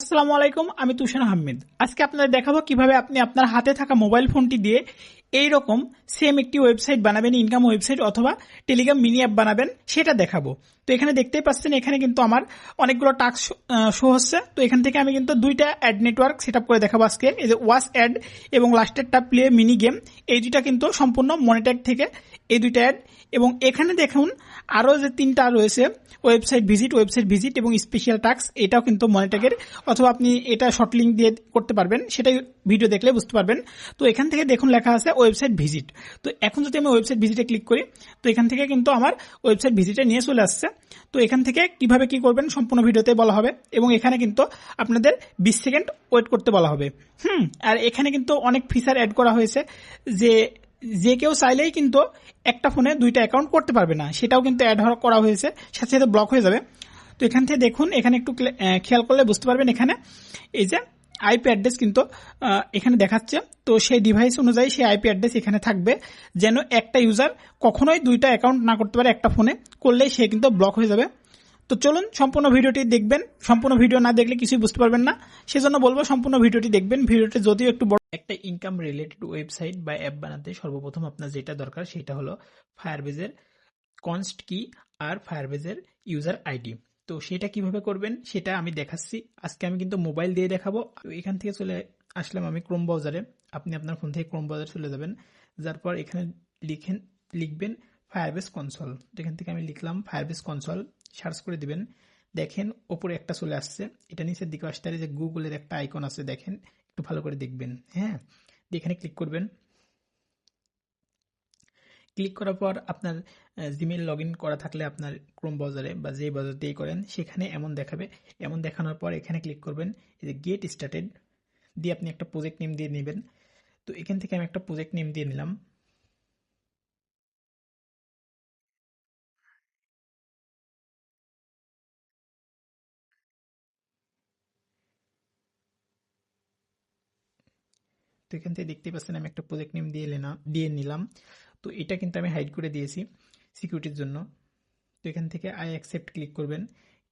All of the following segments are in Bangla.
আসসালামু আলাইকুম, আমি তুষার আহমেদ। আজকে আপনাদের দেখাবো কিভাবে আপনি আপনার হাতে থাকা মোবাইল ফোনটি দিয়ে এই রকম সেম একটি ওয়েবসাইট বানাবেন, ইনকাম ওয়েবসাইট অথবা টেলিগ্রাম মিনি অ্যাপ বানাবেন, সেটা দেখাবো। তো এখানে দেখতেই পাচ্ছেন, এখানে কিন্তু আমার অনেকগুলো টাস্ক শো হচ্ছে। তো এখান থেকে আমি কিন্তু দুইটা অ্যাড নেটওয়ার্ক সেট আপ করে দেখাবো আজকে। এই যে ওয়াচ অ্যাড এবং লাস্টেরটা প্লে মিনি গেম, এই দুইটা কিন্তু সম্পূর্ণ মনিট্যাগ থেকে এই দুইটা অ্যাড। এবং এখানে দেখুন আরো যে তিনটা রয়েছে, ওয়েবসাইট ভিজিট এবং স্পেশাল টাস্ক, এটাও কিন্তু মনিট্যাগের, অথবা আপনি এটা শর্ট লিঙ্ক দিয়ে করতে পারবেন, সেটাই ভিডিও দেখলে বুঝতে পারবেন। তো এখান থেকে দেখুন লেখা আছে ওয়েবসাইট ভিজিট। তো এখন যদি আমি ওয়েবসাইট ভিজিটে ক্লিক করি, তো এখান থেকে কিন্তু আমার ওয়েবসাইট ভিজিটে নিয়ে চলে আসছে। তো এখান থেকে কিভাবে কি করবেন সম্পূর্ণ ভিডিওতে বলা হবে, এবং এখানে কিন্তু আপনাদের 20 সেকেন্ড ওয়েট করতে বলা হবে। আর এখানে কিন্তু অনেক ফিচার অ্যাড করা হয়েছে, যে যে কেউ চাইলেই কিন্তু একটা ফোনে দুইটা অ্যাকাউন্ট করতে পারবে না, সেটাও কিন্তু অ্যাড করা হয়েছে, সাথে সাথে ব্লক হয়ে যাবে। তো এখান থেকে দেখুন, এখানে একটু খেয়াল করলে বুঝতে পারবেন, এখানে এই যে আইপি অ্যাড্রেস কিন্তু এখানে দেখাচ্ছে। তো সেই ডিভাইস অনুযায়ী সেই আইপি অ্যাড্রেস এখানে থাকবে, যেন একটা ইউজার কখনোই দুইটা অ্যাকাউন্ট না করতে পারে একটা ফোনে, করলেই সে কিন্তু ব্লক হয়ে যাবে। তো চলুন সম্পূর্ণ ভিডিওটি দেখবেন। সম্পূর্ণ ভিডিও না দেখলে কিছুই বুঝতে পারবেন না, সেজন্য বলবো সম্পূর্ণ ভিডিওটি দেখবেন। ভিডিওটি যদিও একটু বড়। একটা ইনকাম রিলেটেড ওয়েবসাইট বা অ্যাপ বানাতে সর্বপ্রথম আপনার যেটা দরকার সেটা হলো ফায়ারবেজের কনস্ট কি আর ফায়ারবেজের ইউজার আইডি। তো সেটা কিভাবে করবেন সেটা আমি দেখাচ্ছি। আজকে আমি কিন্তু মোবাইল দিয়ে দেখাবো। এখান থেকে চলে আসলাম আমি ক্রোম ব্রাউজারে। আপনি আপনার ফোন থেকে ক্রোম ব্রাউজারে চলে যাবেন, যার পর এখানে লিখবেন ফায়ারবেজ কনসোল। এখান থেকে আমি লিখলাম ফায়ারবেজ কনসোল, সার্চ করে দিবেন। দেখেন ওপরে একটা চলে আসছে, এটা নিচের দিকে আসতে যে গুগলের একটা আইকন আছে, দেখেন একটু ভালো করে দেখবেন। হ্যাঁ, এখানে ক্লিক করবেন। ক্লিক করার পর আপনার জিমেইল লগ ইন করা থাকলে আপনার ক্রোম ব্রাউজারে বা যে ব্রাউজার দিয়েই করেন সেখানে এমন দেখাবে। এমন দেখানোর পর এখানে ক্লিক করবেন, এই যে গেট স্টার্টেড দিয়ে আপনি একটা প্রজেক্ট নেম দিয়ে নেবেন। তো এখান থেকে আমি একটা প্রজেক্ট নেম দিয়ে নিলাম। তো এখান থেকে দেখতে পাচ্ছেন আমি একটা প্রজেক্ট নেম দিয়ে নিলাম। তো এটা কিন্তু আমি হাইড করে দিয়েছি সিকিউরিটির জন্য। তো এখান থেকে আই অ্যাকসেপ্ট ক্লিক করবেন।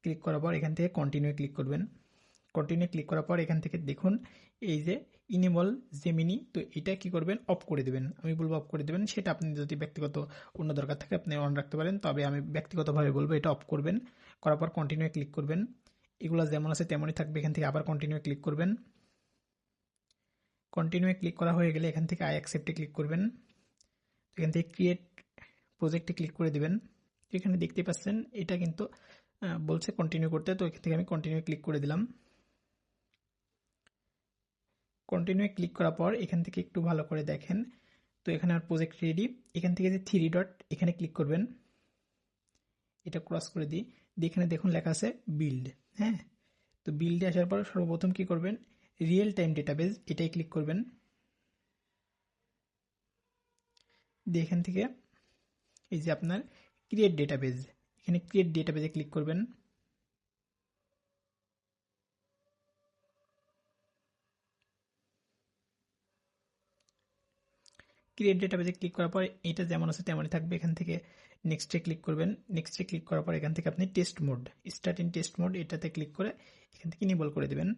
ক্লিক করার পর এখান থেকে কন্টিনিউ ক্লিক করবেন। কন্টিনিউ ক্লিক করার পর এখান থেকে দেখুন এই যে ইনেবল জেমিনি, তো এটা কি করবেন, অফ করে দেবেন। আমি বলবো অফ করে দেবেন, সেটা আপনি যদি ব্যক্তিগত অন্য দরকার থাকে আপনি অন রাখতে পারেন, তবে আমি ব্যক্তিগতভাবে বলবো এটা অফ করবেন। করার পর কন্টিনিউ ক্লিক করবেন। এগুলো যেমন আছে তেমনই থাকবে। এখান থেকে আবার কন্টিনিউ ক্লিক করবেন। কন্টিনিউ ক্লিক করা হয়ে গেলে এখান থেকে আই অ্যাকসেপ্টে ক্লিক করবেন। এখান থেকে ক্রিয়েট প্রজেক্টে ক্লিক করে দিবেন। এখানে দেখতে পাচ্ছেন এটা কিন্তু বলছে কন্টিনিউ করতে, তো এখান থেকে আমি কন্টিনিউ ক্লিক করে দিলাম। কন্টিনিউ ক্লিক করার পর এখান থেকে একটু ভালো করে দেখেন, তো এখানে আমার প্রজেক্ট রেডি। এখান থেকে যে থ্রি ডট এখানে ক্লিক করবেন, এটা ক্রস করে দিই। এখানে দেখুন লেখা আছে বিল্ড। হ্যাঁ, তো বিল্ডে আসার পর সর্বপ্রথম কি করবেন, রিয়েল টাইম ডেটাবেজ এটাই ক্লিক করবেন। দিয়ে এখান থেকে এই যে আপনার ক্রিয়েট ডেটাবেজ, এখানে ক্রিয়েট ডেটাবেজে ক্লিক করবেন। ক্রিয়েট ডেটাবেজে ক্লিক করার পর এটা যেমন আছে তেমনই থাকবে। এখান থেকে নেক্সটে ক্লিক করবেন। নেক্সটে ক্লিক করার পর এখান থেকে আপনি test mode, start in test mode, এটাতে ক্লিক করে এখান থেকে ইনেবল করে দেবেন।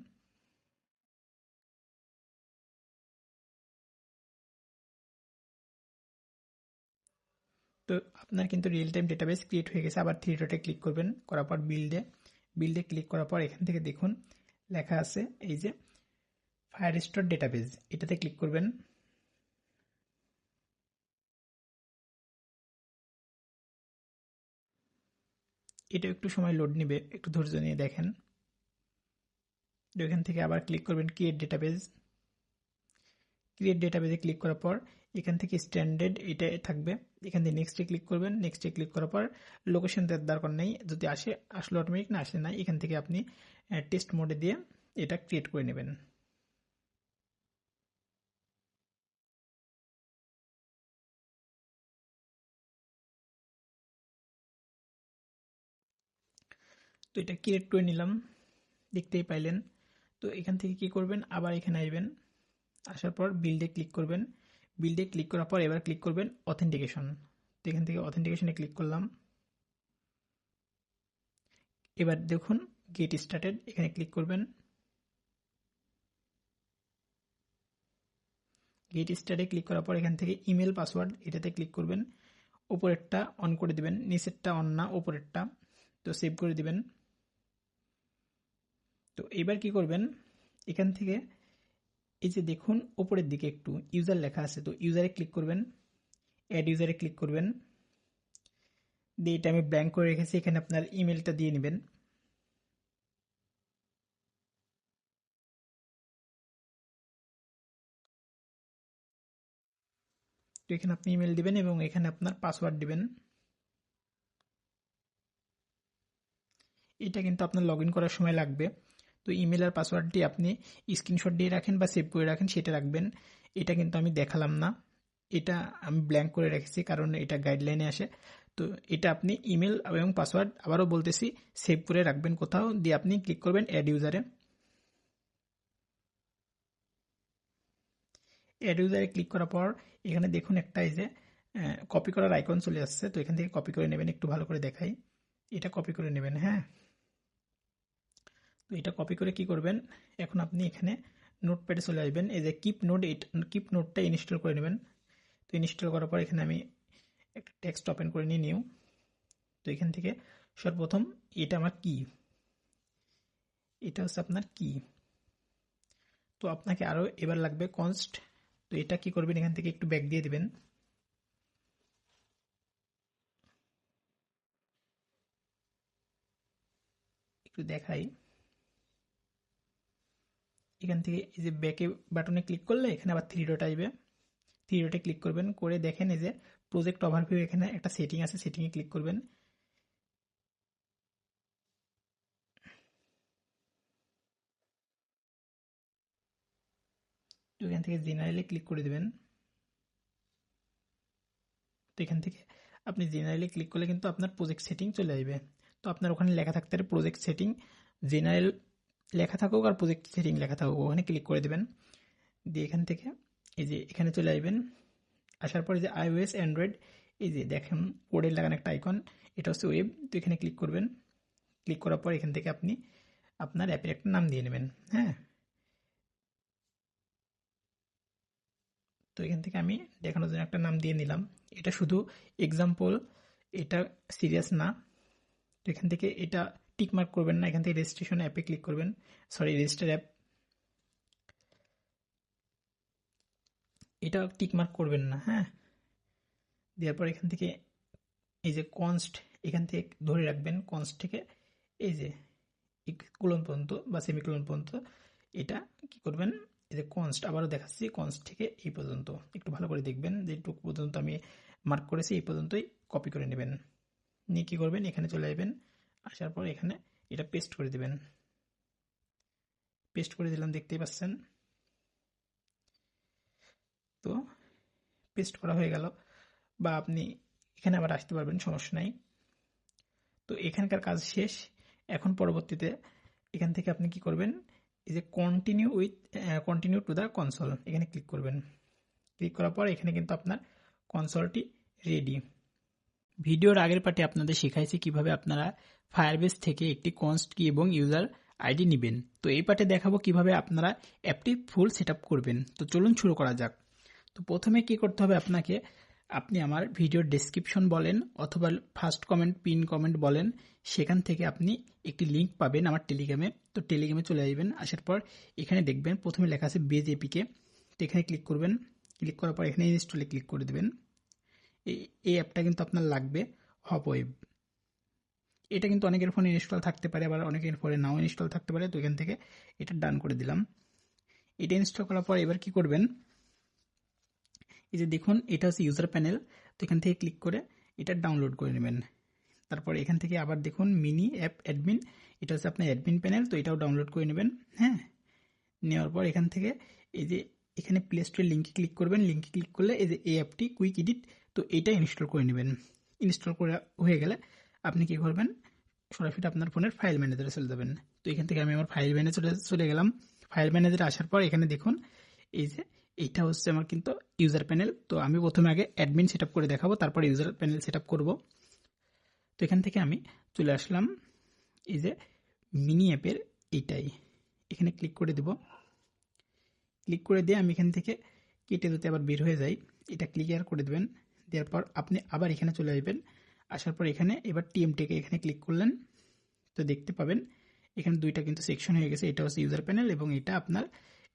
তো আপনার কিন্তু রিয়েল টাইম ডেটাবেস ক্রিয়েট হয়ে গেছে। আবার থ্রি ডটে ক্লিক করবেন, করার পর বিল্ডে ক্লিক করার পর এখান থেকে দেখুন লেখা আছে এই যে ফায়ার স্টোর ডেটাবেস, এটাতে ক্লিক করবেন। এটা একটু সময় লোড নেবে, একটু ধৈর্য নিয়ে দেখেন। এখান থেকে আবার ক্লিক করবেন ক্রিয়েট ডেটাবেজ। ক্রিয়েট ডেটাবেজে ক্লিক করার পর এখান থেকে স্ট্যান্ডার্ড এটা থাকবে। এখান থেকে নেক্সটে ক্লিক করবেন। নেক্সটে ক্লিক করার পর লোকেশন দেওয়ার দরকার নেই, যদি আসলে অটোমেটিক, না আসলে না। এখান থেকে আপনি টেস্ট মোডে দিয়ে এটা ক্রিয়েট করে নেবেন। তো এটা ক্রিয়েট করে নিলাম, দেখতেই পাইলেন। তো এখান থেকে কি করবেন, আবার এখানে আসবেন। আসার পর বিল্ডে ক্লিক করবেন। বিল্ডে ক্লিক করার পর এবার ক্লিক করবেন অথেন্টিকেশন। তো এখান থেকে অথেন্টিকেশনে ক্লিক করলাম। এবার দেখুন গেট স্টার্টেড, এখানে ক্লিক করবেন। গেট স্টার্টে ক্লিক করার পর এখান থেকে ইমেল পাসওয়ার্ড এটাতে ক্লিক করবেন, উপরেরটা অন করে দিবেন, নিচেরটা অন না, উপরেরটা। তো সেভ করে দিবেন। তো এবার কি করবেন, এখান থেকে এই যে দেখুন উপরের দিকে একটু ইউজার লেখা আছে, তো ইউজারে ক্লিক করবেন, অ্যাড ইউজারে ক্লিক করবেন, দিয়ে এটা আমি ব্ল্যাঙ্ক করে রেখেছি, এখানে আপনার ইমেলটা দিয়ে নেবেন। তো এখানে আপনি ইমেল দিবেন এবং এখানে আপনার পাসওয়ার্ড দিবেন। এটা কিন্তু আপনার লগ ইন করার সময় লাগবে। তো ইমেল আর পাসওয়ার্ডটি আপনি স্ক্রিনশট দিয়ে রাখেন বা সেভ করে রাখেন, সেটা রাখবেন। এটা কিন্তু আমি দেখালাম না, এটা আমি ব্ল্যাঙ্ক করে রেখেছি কারণ এটা গাইডলাইনে আসে। তো এটা আপনি ইমেল এবং পাসওয়ার্ড আবারও বলতেছি সেভ করে রাখবেন কোথাও, দিয়ে আপনি ক্লিক করবেন অ্যাড ইউজারে। অ্যাড ইউজারে ক্লিক করার পর এখানে দেখুন একটা এই যে কপি করার আইকন চলে আসছে, তো এখান থেকে কপি করে নেবেন, একটু ভালো করে দেখাই, এটা কপি করে নেবেন। হ্যাঁ, তো এটা কপি করে কি করবেন, এখন আপনি এখানে নোটপ্যাডে চলে আসবেন, এই যে কিপ নোটটা ইনস্টল করে নেবেন। তো ইনস্টল করার পর এখানে আমি একটা টেক্সট ওপেন করে নিয়ে নিউ। তো এখান থেকে সর্বপ্রথম এটা আমার কি, এটা হচ্ছে আপনার কি। তো আপনাকে আরও এবার লাগবে কনস্ট। তো এটা কি করবেন, এখান থেকে একটু ব্যাক দিয়ে দিবেন, একটু দেখাই। এখান থেকে এই যে ব্যাকে বাটনে ক্লিক করলে এখানে আবার থ্রি ডট আসবে, থ্রি ডটে ক্লিক করবেন, করে দেখেন এই যে প্রজেক্ট ওভারভিউ এখানে একটা সেটিং আছে, সেটিংয়ে ক্লিক করবেন। তো এখান থেকে জেনারেলে ক্লিক করে দেবেন। তো এখান থেকে আপনি জেনারেলে ক্লিক করলে কিন্তু আপনার প্রজেক্ট সেটিং চলে আসবে। তো আপনার ওখানে লেখা থাকতে পারে প্রজেক্ট সেটিং, জেনারেল লেখা থাকুক আর প্রজেক্ট সেটিং লেখা থাকুক, ওখানে ক্লিক করে দেবেন। দিয়ে এখান থেকে এই যে এখানে চলে আসবেন, আসার পরে যে iOS অ্যান্ড্রয়েড এই যে দেখেন কোডের লাগানো একটা আইকন, এটা হচ্ছে ওয়েব। তো এখানে ক্লিক করবেন, ক্লিক করার পর এখান থেকে আপনি আপনার অ্যাপের একটা নাম দিয়ে নেবেন। হ্যাঁ, তো এখান থেকে আমি দেখানোর জন্য একটা নাম দিয়ে নিলাম, এটা শুধু এক্সাম্পল, এটা সিরিয়াস না। তো এখান থেকে এটা টিক মার্ক করবেন না, এখান থেকে রেজিস্ট্রেশন অ্যাপে ক্লিক করবেন, সরি রেজিস্টার অ্যাপ, এটা টিক মার্ক করবেন না। হ্যাঁ, দেওয়ার পর এখান থেকে এই যে কনস্ট, এখান থেকে ধরে রাখবেন কনস্ট থেকে এই যে কোলন পর্যন্ত বা সেমিকোলন পর্যন্ত, এটা কি করবেন, এই যে কনস্ট আবারও দেখাচ্ছি, কনস্ট থেকে এই পর্যন্ত একটু ভালো করে দেখবেন, যেটুকু পর্যন্ত আমি মার্ক করেছি এই পর্যন্তই কপি করে নেবেন। নিয়ে কী করবেন, এখানে চলে আসবেন, আসার পর এখানে এটা পেস্ট করে দেবেন। পেস্ট করে দিলাম, দেখতেই পাচ্ছেন। তো পেস্ট করা হয়ে গেল, বা আপনি এখানে আবার আসতে পারবেন, সমস্যা নাই। তো এখানকার কাজ শেষ। এখন পরবর্তীতে এখান থেকে আপনি কি করবেন, এই যে কন্টিনিউ টু দ্য কনসোল, এখানে ক্লিক করবেন। ক্লিক করার পর এখানে কিন্তু আপনার কনসোলটি রেডি। ভিডিওর আগের পার্টে আপনাদের শেখাইছি কিভাবে আপনারা ফায়ারবেস থেকে একটি কনস্ট কি এবং ইউজার আইডি নেবেন। তো এই পার্টে দেখাবো কিভাবে আপনারা অ্যাপটি ফুল সেট করবেন। তো চলুন শুরু করা যাক। তো প্রথমে কি করতে হবে আপনাকে, আপনি আমার ভিডিওর ডেসক্রিপশন বলেন অথবা ফার্স্ট কমেন্ট পিন কমেন্ট বলেন, সেখান থেকে আপনি একটি লিঙ্ক পাবেন আমার টেলিগ্রামে। তো টেলিগ্রামে চলে আসবেন, আসার পর এখানে দেখবেন প্রথমে লেখা আছে বেজ এপিকে, তো এখানে ক্লিক করবেন। ক্লিক করার পর এখানে ইনস্টলে ক্লিক করে দেবেন। এই অ্যাপটা কিন্তু আপনার লাগবে, হপ ওয়েব। এটা কিন্তু অনেকের ফোনে ইনস্টল থাকতে পারে, আবার অনেকের ফোনে নাও ইনস্টল থাকতে পারে। তো এখান থেকে এটা ডান করে দিলাম। এটা ইনস্টল করার পর এবার কি করবেন, এই যে দেখুন এটা হচ্ছে ইউজার প্যানেল, তো এখান থেকে ক্লিক করে এটা ডাউনলোড করে নেবেন। তারপর এখান থেকে আবার দেখুন মিনি অ্যাপ অ্যাডমিন, এটা হচ্ছে আপনার অ্যাডমিন প্যানেল, তো এটাও ডাউনলোড করে নেবেন। হ্যাঁ, নেওয়ার পর এখান থেকে এই যে এখানে প্লে স্টোরের লিঙ্কে ক্লিক করবেন, লিঙ্কে ক্লিক করলে এই যে এই অ্যাপটি কুইক এডিট, তো এইটা ইনস্টল করে নেবেন। ইনস্টল করে হয়ে গেলে আপনি কি করবেন, সরাসরি আপনার ফোনের ফাইল ম্যানেজারে চলে যাবেন। তো এখান থেকে আমি আমার ফাইল ম্যানেজারে চলে গেলাম। ফাইল ম্যানেজারে আসার পর এখানে দেখুন এই যে এইটা হচ্ছে আমার কিন্তু ইউজার প্যানেল। তো আমি প্রথমে আগে অ্যাডমিন সেট করে দেখাবো, তারপর ইউজার প্যানেল সেট করবো। তো এখান থেকে আমি চলে আসলাম এই যে মিনি অ্যাপের এইটাই, এখানে ক্লিক করে দেব। ক্লিক করে দিয়ে আমি এখান থেকে কেটে যদি আবার বের হয়ে যায়, এটা ক্লিয়ার করে দেবেন। দেওয়ার পর আপনি আবার এখানে চলে আসবেন। আসার পর এখানে এবার টিএমটিকে এখানে ক্লিক করলেন, তো দেখতে পাবেন এখানে দুইটা কিন্তু সেকশন হয়ে গেছে। এটা হচ্ছে ইউজার প্যানেল এবং এটা আপনার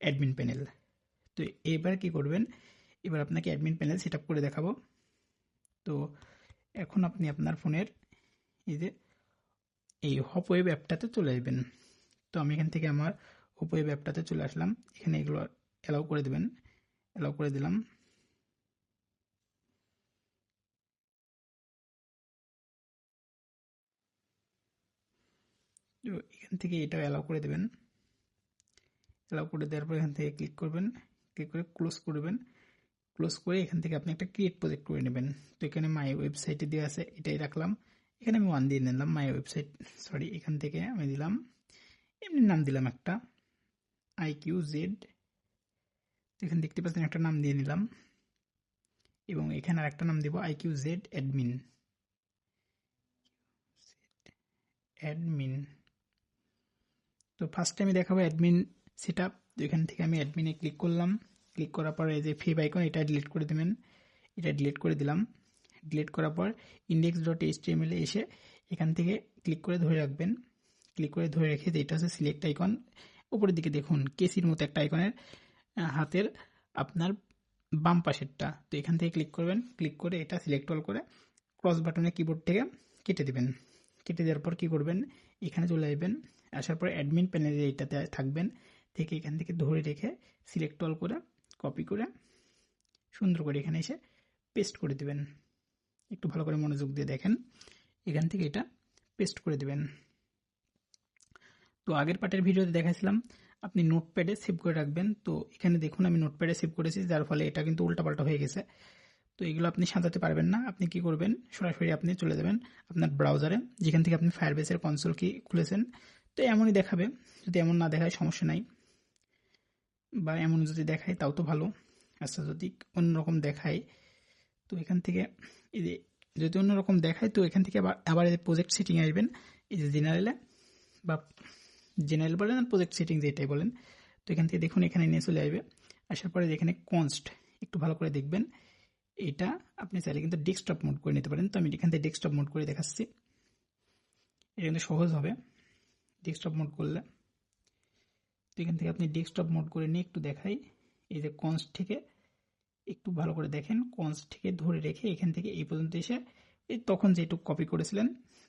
অ্যাডমিন প্যানেল। তো এবার কি করবেন, এবার আপনাকে অ্যাডমিন প্যানেল সেট করে দেখাবো। তো এখন আপনি আপনার ফোনের এই যে এই হপ ওয়েব অ্যাপটাতে চলে আসবেন। তো আমি এখান থেকে আমার হপ ওয়েব অ্যাপটাতে চলে আসলাম। এখানে এগুলো অ্যালাউ করে দেবেন, অ্যালাউ করে দিলাম। তো এখান থেকে এটা অ্যালাউ করে দেবেন। অ্যালাউ করে দেওয়ার পর এখান থেকে ক্লিক করবেন, ক্লিক করে ক্লোজ করবেন। ক্লোজ করে এখান থেকে আপনি একটা ক্রিয়েট প্রজেক্ট করে নেবেন। তো এখানে মাই ওয়েবসাইটে দেওয়া আছে, এটাই রাখলাম। এখানে আমি 1 দিয়ে নিলাম, মাই ওয়েবসাইট, সরি এখান থেকে আমি দিলাম এমনি নাম দিলাম একটা IQZ। এখানে দেখতে পাচ্ছেন একটা নাম দিয়ে নিলাম এবং এখানে আর একটা নাম দিব IQZ অ্যাডমিন। অ্যাডমিন। তো ফার্স্টে আমি দেখাবো অ্যাডমিন সেট আপ। তো এখান থেকে আমি অ্যাডমিনে ক্লিক করলাম। ক্লিক করার পর এই যে ফেভ আইকন, এটা ডিলিট করে দেবেন। এটা ডিলিট করে দিলাম। ডিলিট করার পর index.html এ এসে এখান থেকে ক্লিক করে ধরে রাখবেন। ক্লিক করে ধরে রেখে এটা হচ্ছে সিলেক্ট আইকন। উপরের দিকে দেখুন কেসির মতো একটা আইকনের হাতের আপনার বাম পাশেরটা। তো এখান থেকে ক্লিক করবেন। ক্লিক করে এটা সিলেক্ট অল করে ক্রস বাটনে কিবোর্ড থেকে কেটে দেবেন। কেটে দেওয়ার পর কি করবেন, এখানে চলে আসবেন। আসার পর অ্যাডমিন প্যানেলে এইটাতে থাকবেন। থেকে এখান থেকে ধরে রেখে সিলেক্ট অল করে কপি করে সুন্দর করে এখানে এসে পেস্ট করে দিবেন। একটু ভালো করে মনোযোগ দিয়ে দেখেন। এখান থেকে এটা পেস্ট করে দিবেন। তো আগের পার্টের ভিডিওতে দেখাইছিলাম আপনি নোটপ্যাডে সেভ করে রাখবেন। তো এখানে দেখুন আমি নোটপ্যাডে সেভ করেছি, যার ফলে এটা কিন্তু উল্টাপাল্টা হয়ে গেছে। তো এগুলো আপনি সাজাতে পারবেন না। আপনি কি করবেন, সরাসরি আপনি চলে যাবেন আপনার ব্রাউজারে, যেখান থেকে আপনি ফায়ারবেসের কনসোল কি খুলেছেন। তো এমনই দেখাবে, যদি এমন না দেখায় সমস্যা নাই, বা এমন যদি দেখায় তাও তো ভালো। আচ্ছা যদি অন্যরকম দেখায়, তো এখান থেকে এই যে যদি অন্যরকম দেখায়, তো এখান থেকে আবার আবার প্রজেক্ট সেটিং আসবেন। এই যে জেনারেলে বা জেনারেল বলেন আর প্রজেক্ট সেটিং যেটাই বলেন। তো এখান থেকে দেখুন এখানে নিয়ে চলে আসবে। আসার পরে যেখানে কনস্ট একটু ভালো করে দেখবেন, এটা আপনি চাইলে কিন্তু ডেস্কটপ মোড করে নিতে পারেন। তো আমি এখান থেকে ডেস্কটপ মোড করে দেখাচ্ছি। এটা কিন্তু সহজ হবে ডেস্কটপ মোড করলে। তো এখান থেকে আপনি ডেস্কটপ মোড করে নিয়ে একটু দেখাই। এই যে কনস্ট থেকে একটু ভালো করে দেখেন, কনস্ট থেকে ধরে রেখে এখান থেকে এই পর্যন্ত এসে এই তখন যেটুকু কপি করেছিলেন,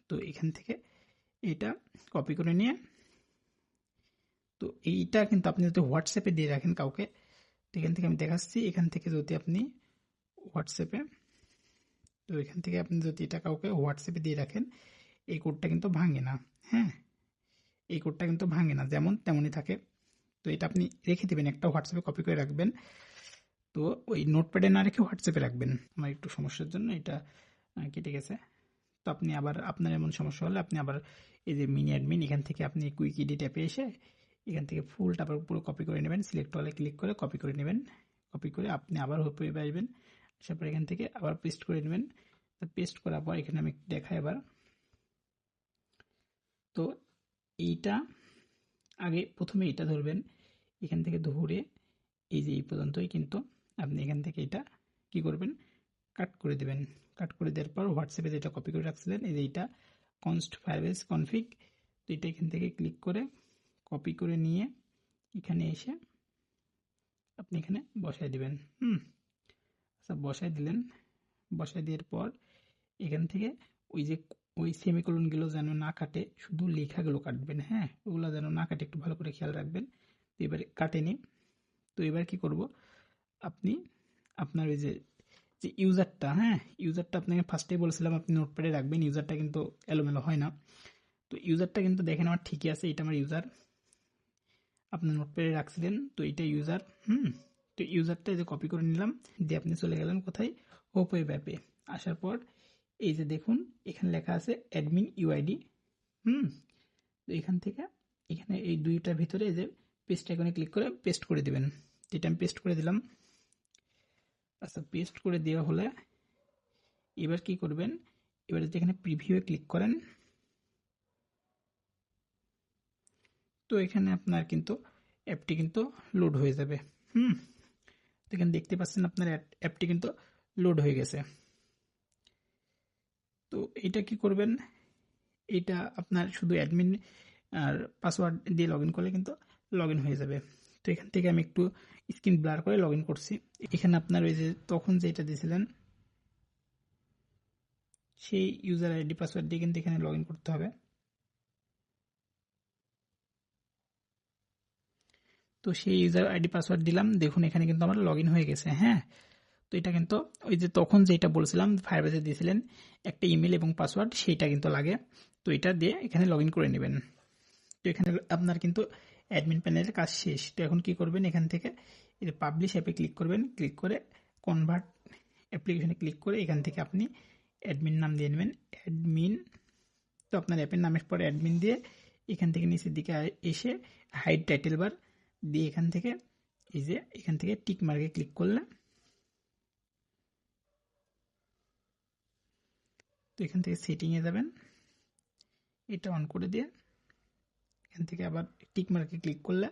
তো এখান থেকে এটা কপি করে নিয়ে, তো এইটা কিন্তু আপনি যদি হোয়াটসঅ্যাপে দিয়ে রাখেন কাউকে, তো এখান থেকে আমি দেখাচ্ছি। এখান থেকে যদি আপনি হোয়াটসঅ্যাপে, তো এখান থেকে আপনি যদি এটা কাউকে হোয়াটসঅ্যাপে দিয়ে রাখেন, এই কোডটা কিন্তু ভাঙে না। হ্যাঁ, এই কোডটা কিন্তু ভাঙে না, যেমন তেমনই থাকে। তো এটা আপনি রেখে দেবেন, একটা হোয়াটসঅ্যাপে কপি করে রাখবেন। তো ওই নোটপ্যাডে না রেখে হোয়াটসঅ্যাপে রাখবেন। আমার একটু সমস্যার জন্য এটা কেটে গেছে। তো আপনি আবার আপনার এমন সমস্যা হলে আপনি আবার এই যে মিনি অ্যাডমিন, এখান থেকে আপনি কুইক এডিট অ্যাপে এসে এখান থেকে ফুলটা আবার পুরো কপি করে নেবেন। সিলেক্ট অলে ক্লিক করে কপি করে নেবেন। কপি করে আপনি আবার হোপে আসবেন। আসার পর এখান থেকে আবার পেস্ট করে নেবেন। তো পেস্ট করার পর এখানে আমি দেখাই আবার। তো এইটা আগে প্রথমে এটা ধরবেন, এখান থেকে ধরে এই যে এই পর্যন্তই, কিন্তু আপনি এখান থেকে এটা কি করবেন, কাট করে দেবেন। কাট করে দেওয়ার পর হোয়াটসঅ্যাপে যেটা কপি করে রাখছিলেন, এই যে এইটা কনস্ট ফায়ারবেস কনফিগ, তো এটা এখান থেকে ক্লিক করে কপি করে নিয়ে এখানে এসে আপনি এখানে বসায় দিবেন। আচ্ছা বসায় দিলেন। বসায় দেওয়ার পর এখান থেকে ওই যে ওই সেমিকোলনগুলো যেন না কাটে, শুধু লেখাগুলো কাটবেন। হ্যাঁ, ওগুলো যেন না কাটে, একটু ভালো করে খেয়াল রাখবেন। তো এবারে কাটেনি। তো এবার কি করব, আপনি আপনার ওই যে যে ইউজারটা, হ্যাঁ ইউজারটা আপনাকে ফার্স্টেই বলেছিলাম আপনি নোটপ্যাডে রাখবেন। ইউজারটা কিন্তু এলোমেলো হয় না। তো ইউজারটা কিন্তু দেখেন আমার ঠিকই আছে, এটা আমার ইউজার। আপনি নোটপ্যাডে রাখছিলেন, তো এটা ইউজার। তো ইউজারটা যে কপি করে নিলাম, দিয়ে আপনি চলে গেলেন কোথায়, হোপ ওয়েব অ্যাপে। আসার পর এই যে দেখুন এখানে লেখা আছে অ্যাডমিন ইউআইডি। তো এখান থেকে এখানে এই দুইটার ভিতরে এই যে পেস্ট আইকনে ক্লিক করে পেস্ট করে দিবেন। এটা আমি পেস্ট করে দিলাম। আচ্ছা পেস্ট করে দেওয়া হলে এবার কি করবেন, এবার যদি এখানে প্রিভিউয়ে ক্লিক করেন, তো এখানে আপনার কিন্তু অ্যাপটি কিন্তু লোড হয়ে যাবে। তো এখানে দেখতে পাচ্ছেন আপনার অ্যাপটি কিন্তু লোড হয়ে গেছে। তো এটা কি করবেন, এটা আপনার শুধু অ্যাডমিন আর পাসওয়ার্ড দিয়ে লগ ইন করলে কিন্তু লগ ইন হয়ে যাবে। তো এখান থেকে আমি একটু স্ক্রিন ব্লার করে লগ ইন করছি। এখানে আপনার ওই যে তখন যেটা দিয়েছিলেন সেই ইউজার আইডি পাসওয়ার্ড দিয়ে কিন্তু এখানে লগ ইন করতে হবে। তো সেই ইউজার আইডি পাসওয়ার্ড দিলাম, দেখুন এখানে কিন্তু আমার লগ ইন হয়ে গেছে। হ্যাঁ, তো এটা কিন্তু ওই যে তখন যেটা বলছিলাম ফায়ারবেসে দিয়েছিলেন একটা ইমেল এবং পাসওয়ার্ড, সেইটা কিন্তু লাগে। তো এটা দিয়ে এখানে লগ ইন করে নেবেন। তো এখানে আপনার কিন্তু অ্যাডমিন প্যানেলের কাজ শেষ। তো এখন কি করবেন, এখান থেকে এই যে পাবলিশ অ্যাপে ক্লিক করবেন, ক্লিক করে কনভার্ট অ্যাপ্লিকেশনে ক্লিক করে এখান থেকে আপনি অ্যাডমিন নাম দিয়ে নেবেন, অ্যাডমিন। তো আপনার অ্যাপের নামের পরে অ্যাডমিন দিয়ে এখান থেকে নিচের দিকে এসে হাইড টাইটেল বার দিয়ে এখান থেকে এই যে এখান থেকে টিক মার্কে ক্লিক করলে তো এখান থেকে সেটিংয়ে যাবেন, এটা অন করে দিয়ে এখান থেকে আবার টিক মার্কে ক্লিক করলে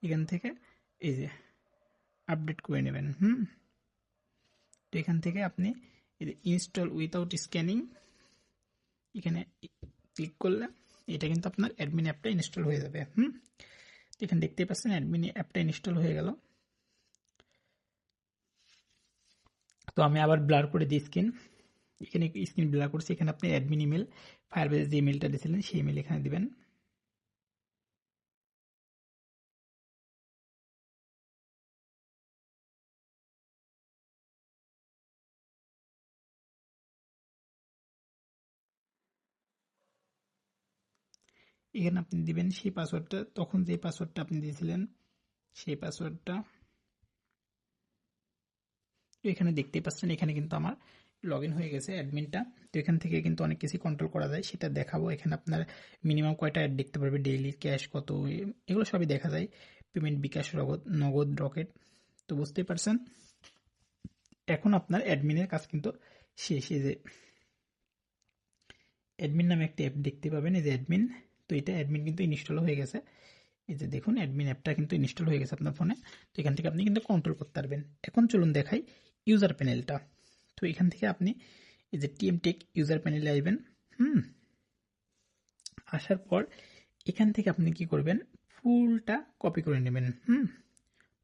এখান থেকে এই যে আপডেট করে নেবেন। তো এখান থেকে আপনি ইনস্টল উইথাউট স্ক্যানিং এখানে ক্লিক করলে এটা কিন্তু আপনার অ্যাডমিন অ্যাপটা ইনস্টল হয়ে যাবে। তো এখানে দেখতে পাচ্ছেন অ্যাডমিন অ্যাপটা ইনস্টল হয়ে গেল। তো আমি আবার ব্লার করে দিই স্ক্রিন, এখানে স্ক্রিন ব্লার করছি। এখানে আপনি অ্যাডমিন ইমেল ফায়ারবেস যে ইমেলটা দিয়েছিলেন সেই ইমেল এখানে দিবেন। এখানে আপনি দিবেন সেই পাসওয়ার্ডটা, তখন যে পাসওয়ার্ডটা আপনি দিয়েছিলেন সেই পাসওয়ার্ডটা। তো এখানে দেখতেই পাচ্ছেন এখানে কিন্তু আমার লগ ইন হয়ে গেছে অ্যাডমিনটা। তো এখান থেকে কিন্তু অনেক কিছু কন্ট্রোল করা যায়, সেটা দেখাবো। এখানে আপনার মিনিমাম কয়টা অ্যাড দেখতে পারবে, ডেইলি ক্যাশ কত, এগুলো সবই দেখা যায়। পেমেন্ট বিকাশ, নগদ, রকেট। তো বুঝতেই পারছেন এখন আপনার অ্যাডমিনের কাজ কিন্তু শেষ। এই যে অ্যাডমিন নামে একটা অ্যাপ দেখতে পাবেন, এই যে অ্যাডমিন। তো এটা অ্যাডমিন কিন্তু ইনস্টল হয়ে গেছে। এই যে দেখুন অ্যাডমিন অ্যাপটা কিন্তু ইনস্টল হয়ে গেছে আপনার ফোনে। তো এখান থেকে আপনি কিন্তু কন্ট্রোল করতে পারবেন। এখন চলুন দেখাই ইউজার প্যানেলটা। তো এখান থেকে আপনি এই যে টিএমটেক ইউজার প্যানেলে আসবেন। আসার পর এখান থেকে আপনি কি করবেন, ফুলটা কপি করে নেবেন।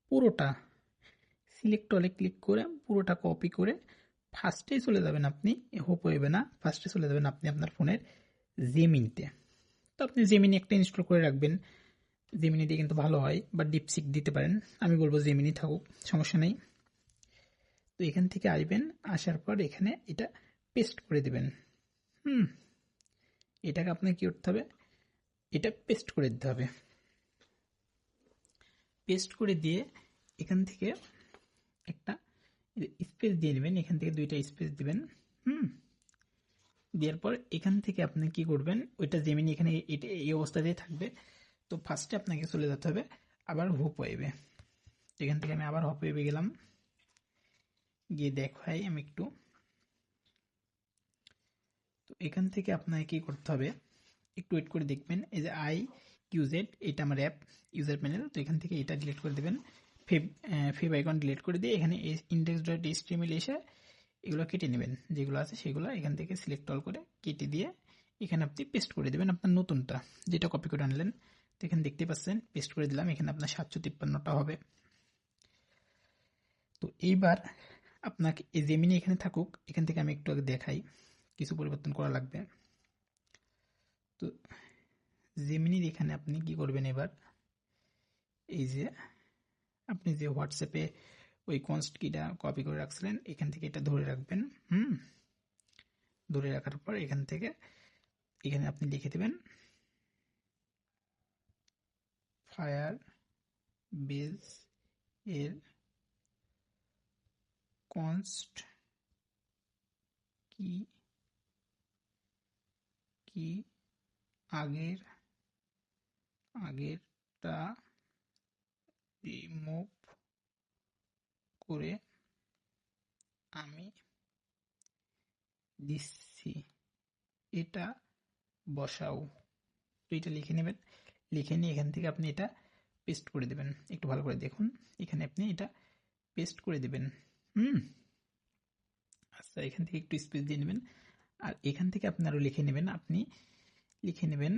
পুরোটা সিলেক্ট অলে ক্লিক করে পুরোটা কপি করে ফার্স্টেই চলে যাবেন আপনি, হোপ ওয়েবে না, ফার্স্টে চলে যাবেন আপনি আপনার ফোনের জেমিনিতে। তো আপনি জেমিনি একটা ইনস্টল করে রাখবেন, জেমিনি দিয়ে কিন্তু ভালো হয়, বা ডিপসিক দিতে পারেন। আমি বলবো জেমিনি থাকুক, সমস্যা নেই। তো এখান থেকে আসবেন, আসার পর এখানে এটা পেস্ট করে দিবেন। এটাকে আপনাকে কি করতে হবে, এটা পেস্ট করে দিতে হবে। পেস্ট করে দিয়ে এখান থেকে একটা স্পেস দিয়ে নেবেন, এখান থেকে দুইটা স্পেস দিবেন। দেওয়ার পর এখান থেকে আপনি কি করবেন, ওইটা জেমিনি এখানে এটা এই অবস্থাতেই থাকবে। তো ফার্স্টে আপনাকে চলে যেতে হবে আবার হোপ ওয়েবে। এখান থেকে আমি আবার হোপ ওয়েবে গেলাম, গিয়ে দেখাই আমি একটু। তো এখান থেকে আপনাকে কি করতে হবে, একটু ওয়েট করে দেখবেন। এই যে iQZ, এটা আমার অ্যাপ ইউজার প্যানেল। তো এখান থেকে এটা ডিলিট করে দেবেন, ফেভ আইকন ডিলিট করে দিয়ে এখানে index.html এসে এগুলো কেটে নেবেন, যেগুলো আছে সেগুলো এখান থেকে সিলেক্ট অল করে কেটে দিয়ে এখানে আপনি পেস্ট করে দেবেন আপনার নতুনটা, যেটা কপি করে আনলেন। তো এখানে দেখতে পাচ্ছেন পেস্ট করে দিলাম, এখানে আপনার 753টা হবে। তো এইবার আপনাকে এই জেমিনি এখানে থাকুক, এখান থেকে আমি একটু আগে দেখাই কিছু পরিবর্তন করা লাগবে। তো জেমিনির এখানে আপনি কি করবেন, এবার এই যে আপনি যে হোয়াটসঅ্যাপে ওই কনস্ট কিটা কপি করে রাখছিলেন, এখান থেকে এটা ধরে রাখবেন। ধরে রাখার পর এখান থেকে এখানে আপনি লিখে দেবেন ফায়ার বেজ এর কনস্ট কি কি আগেরটা রিমুভ করে আমি দিচ্ছি, এটা বসাও। তো এটা লিখে নেবেন, লিখে নিয়ে এখান থেকে আপনি এটা পেস্ট করে দেবেন। একটু ভালো করে দেখুন, এখানে আপনি এটা পেস্ট করে দেবেন। আচ্ছা, এখান থেকে একটু স্পেস দিয়ে নেবেন। আর এখান থেকে আপনি আরো লিখে নেবেন, আপনি লিখে নেবেন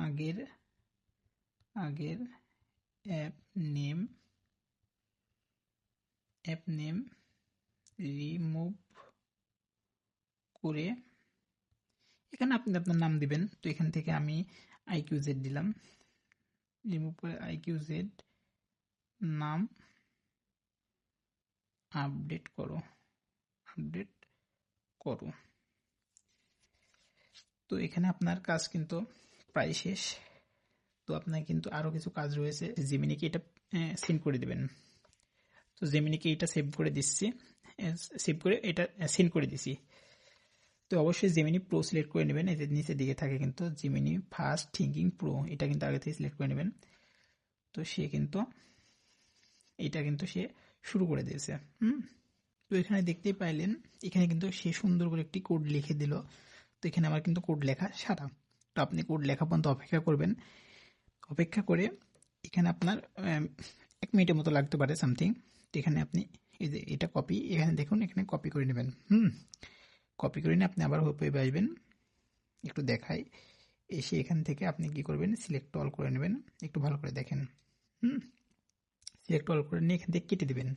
আগের আগের অ্যাপ নেম রিমুভ করে এখানে আপনি আপনার নাম দিবেন। তো এখান থেকে আমি IQZ দিলাম, রিমুভ করে IQZ নাম আপডেট করো। তো এখানে আপনার কাজ কিন্তু প্রায় শেষ। তো আপনার কিন্তু আরো কিছু কাজ রয়েছে। জেমিনিকে এটা সেন্ড করে দিবেন। তো জেমিনিকে এটা সেভ করে দিচ্ছি, সেভ করে এটা সেন্ড করে দিছি। তো অবশ্যই জেমিনি প্রো সিলেক্ট করে নেবেন। এদের নিচের দিকে থাকে কিন্তু জেমিনি ফাস্ট থিঙ্কিং প্রো, এটা কিন্তু আগে থেকে সিলেক্ট করে নেবেন। তো সে কিন্তু এটা কিন্তু সে শুরু করে দিয়েছে। তো এখানে দেখতেই পাইলেন, এখানে কিন্তু সে সুন্দর করে একটি কোড লিখে দিল। তো এখানে আমার কিন্তু কোড লেখা সারা। তো আপনি কোড লেখা পর্যন্ত অপেক্ষা করবেন। অপেক্ষা করে এখানে আপনার 1 মিনিটের মতো লাগতে পারে সামথিং। তো এখানে আপনি এই যে এটা কপি, এখানে দেখুন এখানে কপি করে নেবেন। কপি করে নিয়ে আপনি আবার হোপ ওয়েবে আসবেন। একটু দেখাই, এসে এখান থেকে আপনি কি করবেন, সিলেক্ট অল করে নেবেন। একটু ভালো করে দেখেন। সিলেক্ট অল করে নিয়ে এখান থেকে কেটে দিবেন।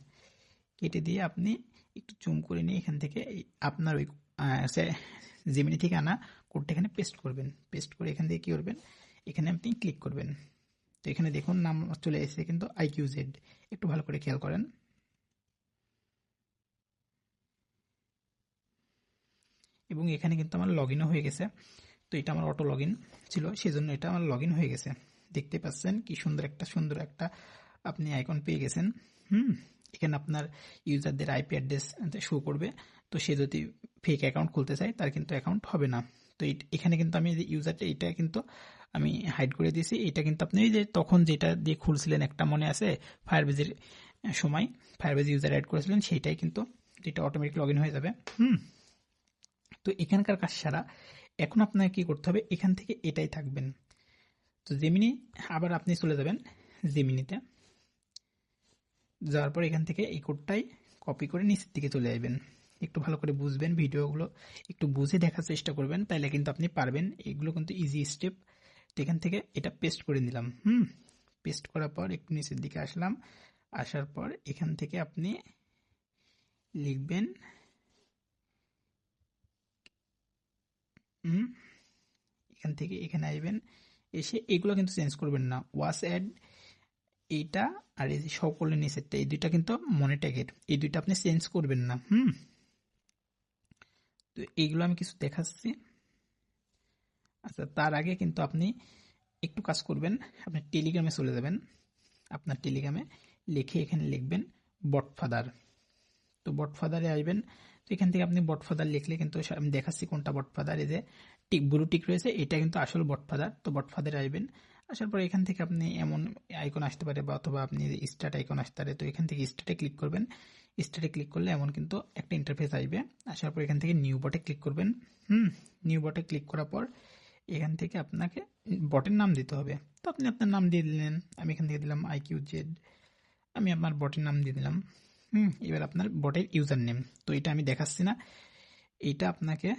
কেটে দিয়ে আপনি একটু জুম করে নিয়ে এখান থেকে আপনার ওই জেমিনি থেকে আনা কোডটা এখানে পেস্ট করবেন। পেস্ট করে এখান থেকে কি করবেন, এখানে আপনি ক্লিক করবেন। তো এখানে দেখুন নাম চলে এসেছে কিন্তু IQZ। একটু ভালো করে খেয়াল করেন। এবং এখানে কিন্তু আমার লগ ইনও হয়ে গেছে। তো এটা আমার অটো লগ ইন ছিল, সেজন্য এটা আমার লগ ইন হয়ে গেছে। দেখতে পাচ্ছেন কি সুন্দর একটা আপনি আইকন পেয়ে গেছেন। এখানে আপনার ইউজারদের IP অ্যাড্রেস শো করবে। তো সে যদি ফেক অ্যাকাউন্ট খুলতে চায় তার কিন্তু অ্যাকাউন্ট হবে না। তো এখানে কিন্তু আমি যে ইউজারটা, এটা কিন্তু আমি হাইড করে দিয়েছি। এটা কিন্তু আপনি যে তখন যেটা দিয়ে খুলছিলেন একটা মনে আছে, ফায়ারবেজের সময় ফায়ারবেজ ইউজার অ্যাড করেছিলেন, সেইটাই কিন্তু এটা অটোমেটিক লগ ইন হয়ে যাবে। তো এখানকার কাজ সারা। এখন আপনাকে কি করতে হবে, এখান থেকে এটাই থাকবেন। তো জেমিনি আবার আপনি চলে যাবেন জেমিনিতে, যাওয়ার পর এখান থেকে এই কোডটাই কপি করে নিচের দিকে চলে আসবেন। একটু ভালো করে বুঝবেন, ভিডিওগুলো একটু বুঝে দেখার চেষ্টা করবেন, তাইলে কিন্তু আপনি পারবেন। এগুলো কিন্তু ইজি স্টেপ। তো এখান থেকে এটা পেস্ট করে নিলাম। পেস্ট করার পর একটু নিচের দিকে আসলাম। আসার পর এখান থেকে আপনি লিখবেন এখান থেকে এখানে আসবেন। এসে এগুলো কিন্তু চেঞ্জ করবেন না। ওয়াস অ্যাড এইটা আর এই যে সকলের নিচেরটা, এই দুইটা কিন্তু মনে ট্যাগের, এই দুইটা আপনি চেঞ্জ করবেন না। তো এইগুলো আমি কিছু দেখাচ্ছি। আচ্ছা, তার আগে কিন্তু আপনি একটু কাজ করবেন। আপনি টেলিগ্রামে চলে যাবেন। আপনার টেলিগ্রামে লিখে এখানে লিখবেন বটফাদার। তো বটফাদারে আসবেন। তো এখান থেকে আপনি বটফাদার লিখলে কিন্তু আমি দেখাচ্ছি কোনটা বটফাদার। এই যে ব্লু টিক রয়েছে, এটা কিন্তু আসল বটফাদার। তো বটফাদারে আসবেন। আসার পর এখান থেকে আপনি এমন আইকন আসতে পারে, বা অথবা আপনি স্টার্ট আইকন আসতে পারে। তো এখান থেকে স্টার্টে ক্লিক করবেন। স্টার্টে ক্লিক করলে এমন কিন্তু একটা ইন্টারফেস আসবে। আসার পর এখান থেকে নিউ বটে ক্লিক করবেন। নিউ বটে ক্লিক করার পর এখান থেকে আপনাকে বটের নাম দিতে হবে। তো আপনি আপনার নাম দিয়ে দিলেন। আমি এখান থেকে দিলাম IQZ। আমি আমার বটের নাম দিয়ে দিলাম। এবার আপনার বটের ইউজার নেম, তো এটা আমি দেখাচ্ছি না, এটা আপনাকে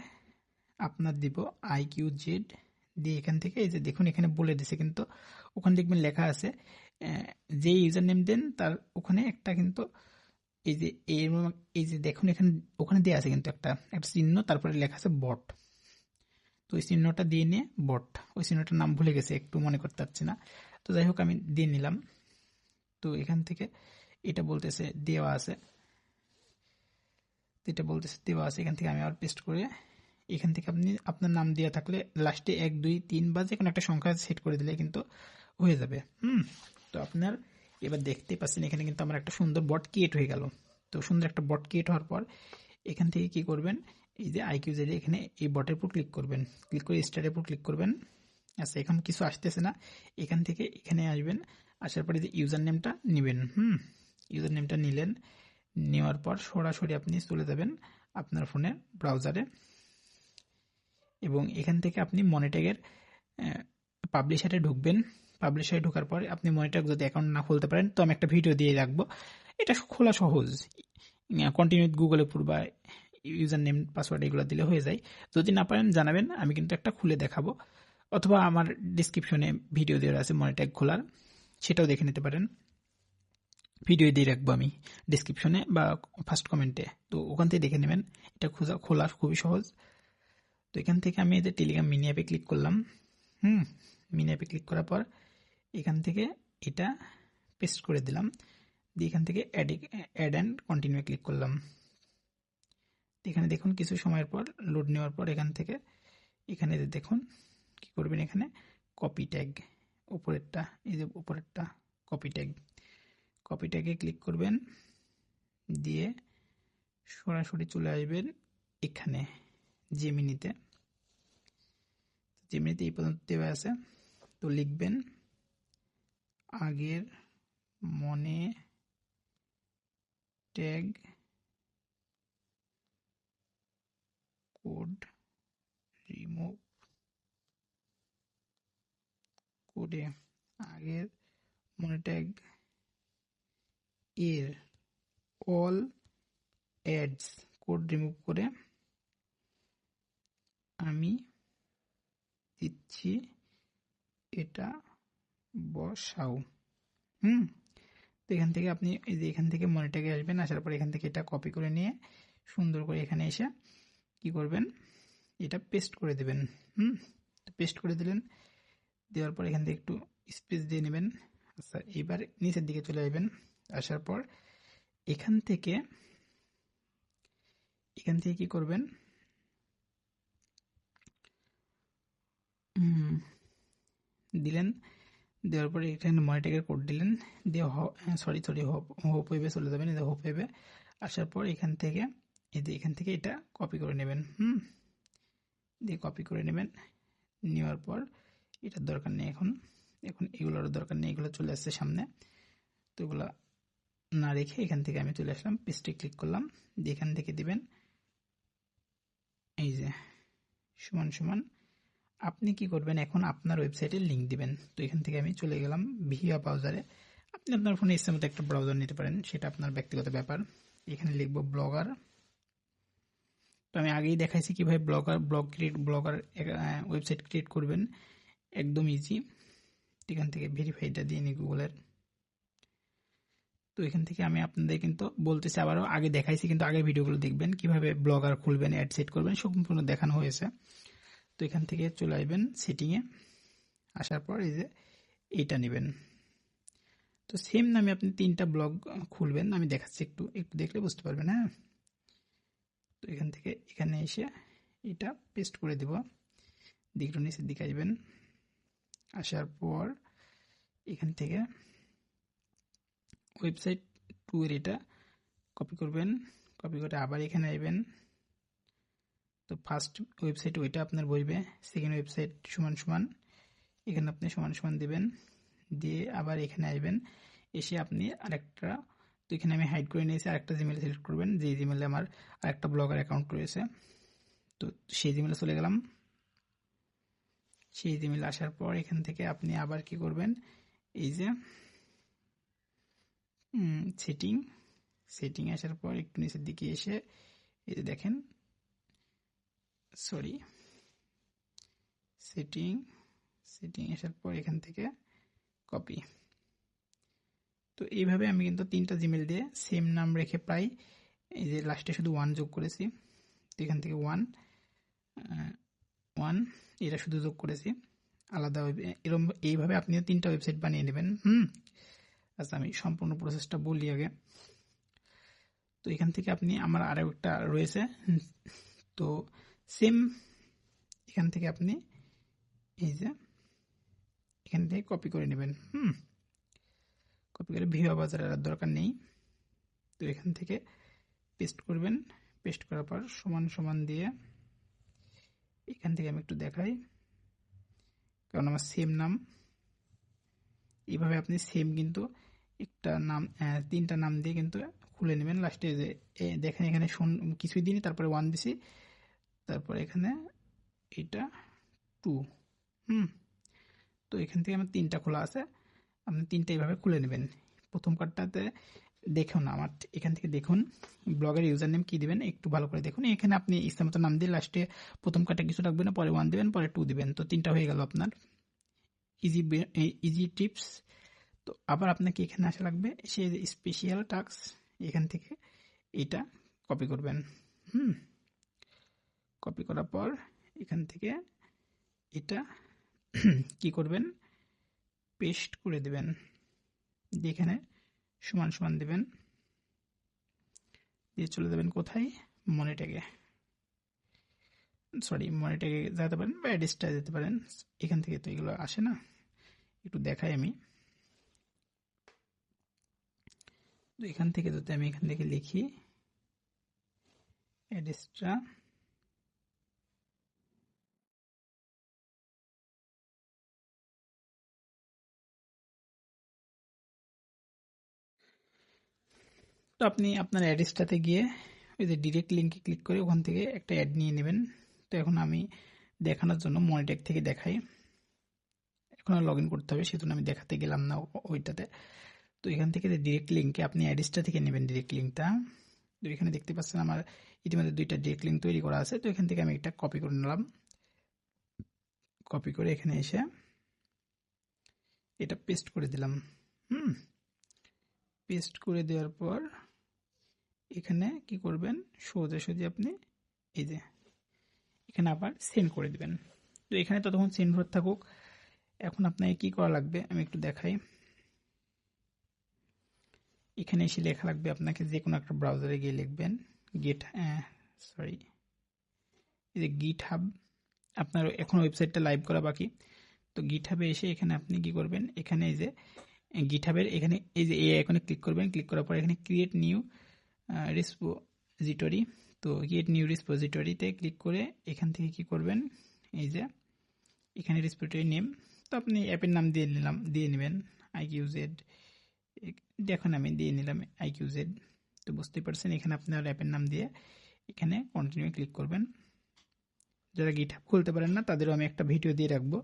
আপনার দিব IQZ দিয়ে এখান থেকে এই যে দেখুন এখানে বলে দিছে, কিন্তু ওখানে দেখবেন লেখা আছে যে ইউজার নেম দেন তার ওখানে একটা কিন্তু এই যে এই যে দেখুন এখানে ওখানে দেওয়া আছে কিন্তু একটা চিহ্ন, তারপরে লেখা আছে বট। তো ওই চিহ্নটা দিয়ে নিয়ে বট, ওই চিহ্নটার নাম ভুলে গেছে, একটু মনে করতে পারছি না। তো যাই হোক আমি দিয়ে নিলাম। তো এখান থেকে এটা বলতেছে দেওয়া আছে, এটা বলতেছে দেওয়া আছে। এখান থেকে আমি আবার পেস্ট করে এখান থেকে আপনি আপনার নাম দেওয়া থাকলে লাস্টে 1 2 3 বা যে কোনো একটা সংখ্যা সেট করে দিলে কিন্তু হয়ে যাবে। তো আপনার এবার দেখতে পাচ্ছেন এখানে কিন্তু আমার একটা সুন্দর বট ক্রিয়েট হয়ে গেল। তো সুন্দর একটা বট ক্রিয়েট হওয়ার পর এখান থেকে কি করবেন, এই যে IQZ এখানে এই বটের উপর ক্লিক করবেন। ক্লিক করে স্টার্টের উপর ক্লিক করবেন। আচ্ছা, এখন কিছু আসতেছে না। এখান থেকে এখানে আসবেন। আসার পরে যে ইউজার নেমটা নেবেন। ইউজার নেমটা নিলেন। নেওয়ার পর সরাসরি আপনি চলে যাবেন আপনার ফোনে ব্রাউজারে, এবং এখান থেকে আপনি মনিট্যাগের পাবলিশারে ঢুকবেন। পাবলিশারে ঢোকার পর আপনি মনিটর যদি অ্যাকাউন্ট না খুলতে পারেন তো আমি একটা ভিডিও দিয়ে রাখবো, এটা খোলা সহজ। কন্টিনিউ গুগলে বা ইউজার নেম পাসওয়ার্ড এগুলো দিলে হয়ে যায়। যদি না পারেন জানাবেন, আমি কিন্তু একটা খুলে দেখাবো, অথবা আমার ডিসক্রিপশনে ভিডিও দেওয়া আছে মনিটর খোলার, সেটাও দেখে নিতে পারেন। ভিডিও দিয়ে রাখবো আমি ডিসক্রিপশনে বা ফার্স্ট কমেন্টে, তো ওখান থেকে দেখে নেবেন। এটা খোলা খুবই সহজ। তো এখান থেকে আমি এই যে টেলিগ্রাম মিনি অ্যাপে ক্লিক করলাম। মিনি অ্যাপে ক্লিক করার পর এখান থেকে এটা পেস্ট করে দিলাম, দিয়ে এখান থেকে অ্যাড অ্যান্ড কন্টিনিউ ক্লিক করলাম। এখানে দেখুন কিছু সময়ের পর লোড নেওয়ার পর এখানে দেখুন কি করবেন, এখানে কপি ট্যাগ উপরেরটা, এই যে উপরেরটা কপি ট্যাগে ক্লিক করবেন, দিয়ে সরাসরি চলে আসবেন এখানে জেমিনিতে এই পর্যন্ত দেওয়া আছে। তো লিখবেন আগের মনে ট্যাগ কোড রিমুভ করে আগের মনে ট্যাগ এর অল অ্যাডস কোড রিমুভ করে আমি দিচ্ছি এটা বসাও। তো এখান থেকে আপনি এই যে এখান থেকে মনে ট্যাগে আসবেন, আসার পর এখান থেকে এটা কপি করে নিয়ে সুন্দর করে এখানে এসে কি করবেন, এটা পেস্ট করে দেবেন। তো পেস্ট করে দিলেন, দেওয়ার পর এখান থেকে একটু স্পেস দিয়ে নেবেন। আচ্ছা, এবার নিচের দিকে চলে আসবেন, আসার পর এখান থেকে কি করবেন, দিলেন, দেওয়ার পরে এখানে মনিট্যাগের কোড দিলেন, দিয়ে হোপ ওয়েবে চলে যাবেন। এই যে হোপ ওয়েবে আসার পর এখান থেকে এটা কপি করে নেবেন। দিয়ে কপি করে নেবেন, নেওয়ার পর এটার দরকার নেই, এখন এগুলোর দরকার নেই, এগুলো চলে আসছে সামনে। তো এগুলো না রেখে এখান থেকে আমি চলে আসলাম, পেস্টে ক্লিক করলাম, দিয়ে এখান থেকে দিবেন এই যে সমান সমান। আপনি কি করবেন, এখন আপনার ওয়েবসাইটের লিঙ্ক দিবেন। তো এখান থেকে আমি চলে গেলাম ভিয়া ব্রাউজারে। আপনি আপনার ফোনে ইচ্ছা মতো একটা ব্রাউজার নিতে পারেন, সেটা আপনার ব্যক্তিগত ব্যাপার। এখানে লিখবো ব্লগার। তো আমি আগেই দেখাইছি কিভাবে ব্লগার ওয়েবসাইট ক্রিয়েট করবেন, একদম ইজি। এখান থেকে ভেরিফাইটা দিয়ে নিই গুগলের। তো এখান থেকে আমি আপনাদের কিন্তু বলতেছি, আবারও আগে দেখাইছি, কিন্তু আগের ভিডিওগুলো দেখবেন কিভাবে ব্লগার খুলবেন, অ্যাড সেট করবেন, সম্পূর্ণ দেখানো হয়েছে। তো এখান থেকে চলে আসবেন সেটিংয়ে, আসার পর এই যে এইটা নেবেন। তো সেম নামে আপনি 3টা ব্লগ খুলবেন, আমি দেখাচ্ছি, একটু দেখলে বুঝতে পারবেন। তো এখান থেকে এখানে এসে এটা পেস্ট করে দেব, দিকটা নিচের দিকে আসবেন, আসার পর এখান থেকে ওয়েবসাইট 2 এর এটা কপি করবেন, কপি করে আবার এখানে আসবেন। তো ফার্স্ট ওয়েবসাইট ওইটা আপনার বসবে, সেকেন্ড ওয়েবসাইট সমান সমান, এখানে আপনি সমান সমান দিবেন, দিয়ে আবার এখানে আসবেন, এসে আপনি আরেকটা, তো এখানে আমি হাইড করে নিয়েছি, আরেকটা জিমেল সিলেক্ট করবেন, যে জিমেলে আমার আরেকটা ব্লগার অ্যাকাউন্ট রয়েছে। তো সেই জিমেলে চলে গেলাম। সেই জিমেল আসার পর এখান থেকে আপনি আবার কি করবেন, এই যে সেটিং আসার পর একটু নিচের দিকে এসে এই যে দেখেন, সেটিং আসার পর এখান থেকে কপি। তো এইভাবে আমি কিন্তু 3টা জিমেল দিয়ে সেম নাম রেখে প্রায় এই যে লাস্টে শুধু 1 যোগ করেছি। তো এখান থেকে 1 এটা শুধু যোগ করেছি আলাদা। এরকম এইভাবে আপনিও 3টা ওয়েবসাইট বানিয়ে নেবেন। আচ্ছা, আমি সম্পূর্ণ প্রসেসটা বলি আগে। তো এখান থেকে আপনি, আমার আরও একটা রয়েছে, তো সেম এখান থেকে আপনি এই যে এখান থেকে কপি করে নেবেন। কপি করে ভিয়া বাজারের আর দরকার নেই। তো এখান থেকে পেস্ট করবেন, পেস্ট করার পর সমান সমান দিয়ে এখান থেকে আমি একটু দেখাই, কারণ আমার সেম নাম। এইভাবে আপনি সেম কিন্তু একটা নাম 3টা নাম দিয়ে কিন্তু খুলে নেবেন। লাস্টে যে দেখেন এখানে কিছুই দিনই, তারপরে 1 দিছি, তারপর এখানে এটা 2। তো এখান থেকে আমার 3টা খোলা আছে, আপনি 3টা এইভাবে খুলে নেবেন। প্রথম কার্ডটাতে দেখুন, আমার এখান থেকে দেখুন ব্লগের ইউজার নেম কি দিবেন একটু ভালো করে দেখুন। এখানে আপনি ইচ্ছা মতো নাম দিয়ে লাস্টে প্রথম কার্ডটা কিছু রাখবেন না, পরে 1 দিবেন, পরে 2 দিবেন। তো 3টা হয়ে গেল আপনার ইজি টিপস। তো আবার আপনাকে এখানে আসা লাগবে, সে স্পেশাল টাস্ক, এখান থেকে এটা কপি করবেন। কপি করার পর এখান থেকে এটা কি করবেন, পেস্ট করে দিবেন। এখানে সমান সমান দিবেন, দিয়ে চলে যাবেন কোথায়, মনিট্যাগে, মনিট্যাগে যেতে পারেন বা অ্যাডিসটা যেতে পারেন। এখান থেকে তো এগুলো আসে না, একটু দেখাই আমি। তো এখান থেকে যদি আমি এখান থেকে লিখি অ্যাডিসটা, তো আপনি আপনার অ্যাডিসটাতে গিয়ে ওই যে ডিরেক্ট লিঙ্কে ক্লিক করে ওখান থেকে একটা অ্যাড নিয়ে নেবেন। তো এখন আমি দেখানোর জন্য মনিট্যাগ থেকে দেখাই, এখন লগ ইন করতে হবে, সেজন্য আমি দেখাতে গেলাম না ওইটাতে। তো এখান থেকে ডিরেক্ট লিঙ্কে আপনি অ্যাডিসটা থেকে নেবেন ডিরেক্ট লিঙ্কটা। তো এখানে দেখতে পাচ্ছেন আমার ইতিমধ্যে 2টা ডিরেক্ট লিঙ্ক তৈরি করা আছে। তো এখান থেকে আমি একটা কপি করে নিলাম, কপি করে এখানে এসে এটা পেস্ট করে দিলাম। পেস্ট করে দেওয়ার পর এখানে কি করবেন, সোজাসুজি আপনি এই যে এখানে আবার সেন্ড করে দিবেন। তো এখানে ততক্ষণ সেন্ড হতে থাকুক। এখন আপনাকে কি করা লাগবে আমি একটু দেখাই। এখানে এসে লেখা লাগবে আপনাকে, যে কোনো একটা ব্রাউজারে গিয়ে লিখবেন এই যে গিট হাব, আপনার এখন ওয়েবসাইটটা লাইভ করা বাকি। তো গিট হাবে এসে এখানে আপনি কি করবেন, এখানে এই যে গিট হাবের এখানে এই যে এই আইকনে ক্লিক করবেন। ক্লিক করার পর এখানে ক্রিয়েট নিউ রিপোজিটরি, তো ক্রিয়েট নিউ রিপোজিটরিতে ক্লিক করে এখান থেকে কি করবেন, এই যে এখানে রিপোজিটরি নেম, তো আপনি অ্যাপের নাম দিয়ে নেবেন IQZ, দেখুন আমি দিয়ে নিলাম IQZ। তো বুঝতেই পারছেন, এখানে আপনার অ্যাপের নাম দিয়ে এখানে কন্টিনিউ ক্লিক করবেন। যারা গিটহাব খুলতে পারেন না তাদেরও আমি একটা ভিডিও দিয়ে রাখবো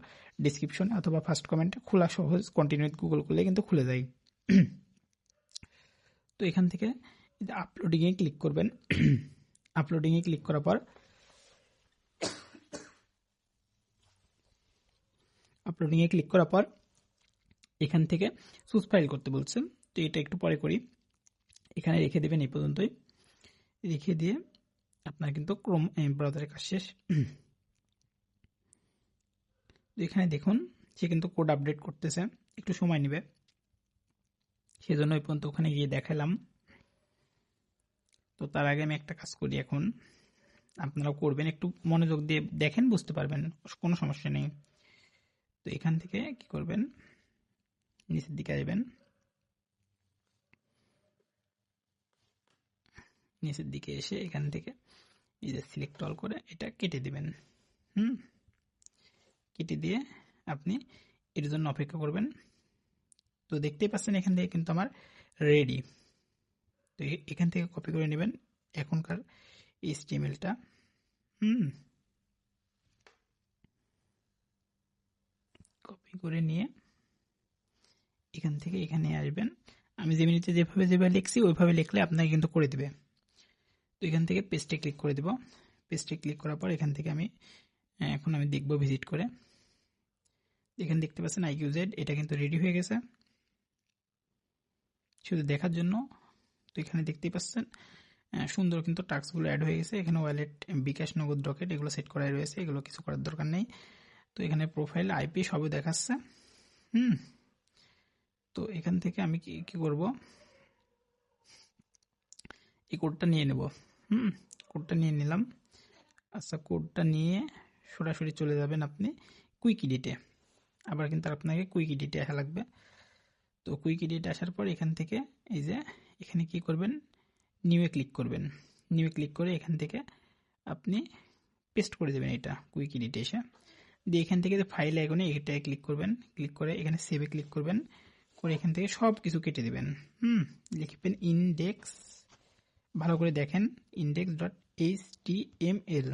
ডিসক্রিপশনে অথবা ফার্স্ট কমেন্টে, খোলা সহজ, কন্টিনিউ গুগল করলে কিন্তু খুলে যায়। তো এখান থেকে আপলোডিংয়ে ক্লিক করবেন। আপলোডিংয়ে ক্লিক করার পর এখান থেকে চুজ ফাইল করতে বলছেন। তো এটা একটু পরে করি, এখানে রেখে দেবেন এই পর্যন্তই। রেখে দিয়ে আপনার কিন্তু ক্রোম ব্রাউজারের কাজ শেষ। এখানে দেখুন সে কিন্তু কোড আপডেট করতেছে, একটু সময় নেবে, সেজন্য ওই পর্যন্ত ওখানে গিয়ে দেখালাম। তো তার আগে আমি একটা কাজ করি, এখন আপনারাও করবেন, একটু মনোযোগ দিয়ে দেখেন, বুঝতে পারবেন, কোনো সমস্যা নেই। তো এখান থেকে কি করবেন, নিচের দিকে আসবেন, নিচের দিকে এসে এখান থেকে এই যে সিলেক্ট অল করে এটা কেটে দিবেন। কেটে দিয়ে আপনি এর জন্য অপেক্ষা করবেন। তো দেখতেই পাচ্ছেন এখান থেকে কিন্তু আমার রেডি। তো এখান থেকে কপি করে নেবেন এখনকার HTML-টা। কপি করে নিয়ে এখান থেকে এখানে আসবেন। আমি জেমিনিতে যেভাবে লিখছি ওইভাবে লিখলে আপনাকে কিন্তু করে দিবে। তো এখান থেকে পেস্টে ক্লিক করে দেব। পেস্টে ক্লিক করার পর এখান থেকে এখন আমি দেখব ভিজিট করে। এখানে দেখতে পাচ্ছেন IQZ, এটা কিন্তু রেডি হয়ে গেছে শুধু দেখার জন্য। তো এখানে দেখতেই পাচ্ছেন সুন্দর কিন্তু টাস্কগুলো অ্যাড হয়ে গেছে। এখানে ওয়ালেট, বিকাশ, নগদ, রকেট এগুলো সেট করাই রয়েছে, এগুলো কিছু করার দরকার নেই। তো এখানে প্রোফাইল, IP সবই দেখাচ্ছে। তো এখান থেকে আমি কি করব, এই কোডটা নিয়ে নেব। কোডটা নিয়ে নিলাম। আচ্ছা, কোডটা নিয়ে সরাসরি চলে যাবেন আপনি কুইক এডিটে। আবার কিন্তু আপনাকে কুইক এডিটে আসা লাগবে। তো কুইক এডিটে আসার পর এখান থেকে এই যে এখানে কি করবেন, নিউয়ে ক্লিক করবেন। নিউয়ে ক্লিক করে এখান থেকে আপনি পেস্ট করে দেবেন এটা কুইক এডিটে এসে। দিয়ে এখান থেকে যে ফাইল আইকনে এটায় ক্লিক করবেন। ক্লিক করে এখানে সেভে ক্লিক করবেন, করে এখান থেকে সব কিছু কেটে দেবেন। লিখবেন ইন্ডেক্স, ভালো করে দেখেন, index.html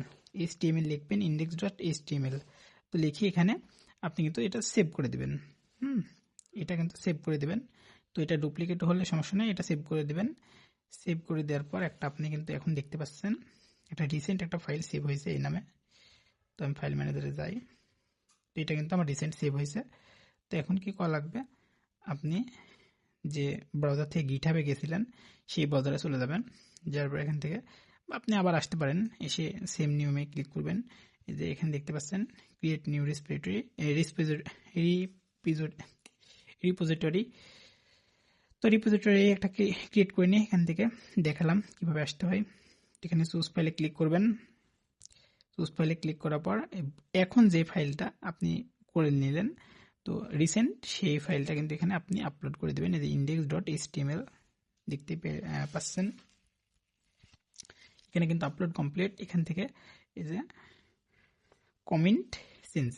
লিখবেন, index.html। তো লিখে এখানে আপনি কিন্তু এটা সেভ করে দিবেন। এটা কিন্তু সেভ করে দিবেন। তো এটা ডুপ্লিকেট হলে সমস্যা নেই, এটা সেভ করে দিবেন। সেভ করে দেওয়ার পর একটা আপনি কিন্তু এখন দেখতে পাচ্ছেন একটা রিসেন্ট একটা ফাইল সেভ হয়েছে এই নামে। তো আমি ফাইল ম্যানেজারে যাই, তো এটা কিন্তু আমার রিসেন্ট সেভ হয়েছে। তো এখন কি করা লাগবে, আপনি যে ব্রাউজার থেকে গিটহাবে গেছিলেন সেই ব্রাউজারে চলে যাবেন। যার পর এখান থেকে আপনি আবার আসতে পারেন, এসে সেম নিয়মে ক্লিক করবেন। এই যে এখানে দেখতে পাচ্ছেন ক্রিয়েট নিউ রিপোজিটরি। তো রিপোজিটরি একটা ক্রিয়েট করে নিয়ে এখান থেকে দেখালাম কিভাবে আসতে হয়। এখানে চুজ ফাইলে ক্লিক করবেন। চুজ ফাইলে ক্লিক করার পর এখন যে ফাইলটা আপনি করে নিলেন তো রিসেন্ট, সেই ফাইলটা কিন্তু এখানে আপনি আপলোড করে দেবেন। এই যে index.html দেখতে পাচ্ছেন, এখানে কিন্তু আপলোড কমপ্লিট। এখান থেকে এই যে কমিট চেঞ্জ,